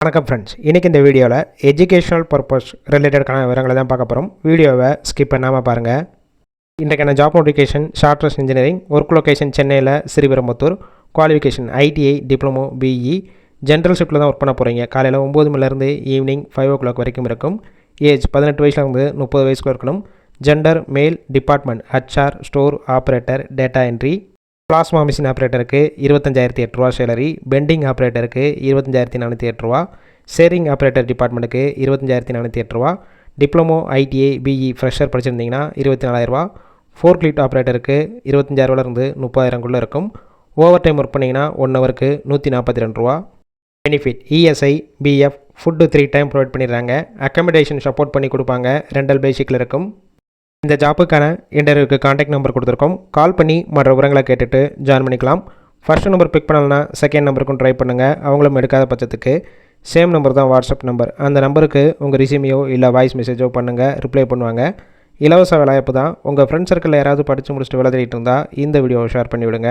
வணக்கம் ஃப்ரெண்ட்ஸ், இன்றைக்கி இந்த வீடியோவில் எஜுகேஷனல் பர்பஸ் ரிலேட்டடான விவரங்களை தான் பார்க்க போகிறோம். வீடியோவை ஸ்கிப் பண்ணாமல் பாருங்கள். இன்றைக்கான ஜாப் நோட்டிஃபிகேஷன் ஷார்ட்ரஸ் இன்ஜினியரிங், ஒர்க் லொகேஷன் சென்னையில் Sriperumbudur, qualification ITI diploma BE, general ஷிஃப்ட்டில் தான் ஒர்க் பண்ண போகிறீங்க. காலையில் 9 மணிலேருந்து ஈவினிங் 5 o'clock வரைக்கும் இருக்கும். ஏஜ் 18 வயசுலேருந்து 30 வயசுக்குள்ள இருக்கணும். ஜெண்டர் மேல். Department HR, store operator, data entry. Plasma machine ஆப்ரேட்டருக்கு 25,008 ரூபா சேலரி. பெண்டிங் ஆப்ரேட்டருக்கு 25,408 ரூபா. ஷேரிங் ஆப்ரேட்டர் டிபார்ட்மெண்ட்டுக்கு 25,408 ரூபா. டிப்ளமோ ஐடிஐ பிஇ ஃப்ரெஷர் படிச்சிருந்தீங்கன்னா 24,000 ரூபா. ஃபோர்க் லிஃப்ட் ஆப்ரேட்டருக்கு 25,000 ரூபாயிலிருந்து 30,000 இருக்கும். ஓவர் டைம் ஒர்க் பண்ணிங்கன்னா 1 ஹவருக்கு 142 ரூபா. Benefit ESI, PF, food 3 time provide பண்ணிடுறாங்க. அக்கமடேஷன் சப்போர்ட் பண்ணி கொடுப்பாங்க. ரெண்டல் பேசிக்கில் இருக்கும். இந்த ஜாப்புக்கான இன்டர்வியூக்கு காண்டாக்ட் நம்பர் கொடுத்துருக்கோம். கால் பண்ணி மற்ற விவரங்களை கேட்டுட்டு ஜாயின் பண்ணிக்கலாம். ஃபர்ஸ்ட் நம்பர் பிக் பண்ணலன்னா செகண்ட் நம்பருக்கும் ட்ரை பண்ணுங்கள். அவங்களும் எடுக்காத பட்சத்துக்கு சேம் நம்பர் தான் வாட்ஸ்அப் நம்பர். அந்த நம்பருக்கு உங்கள் ரிசியூமையோ இல்லை வாய்ஸ் மெசேஜோ பண்ணுங்கள், ரிப்ளை பண்ணுவாங்க. இலவச வேலைவாய்ப்பு தான். உங்கள் ஃப்ரெண்ட்ஸ் சர்க்கிளில் யாராவது படித்து முடிச்சுட்டு வேலை தேடிட்டு இருந்தால் இந்த வீடியோவை ஷேர் பண்ணிவிடுங்க.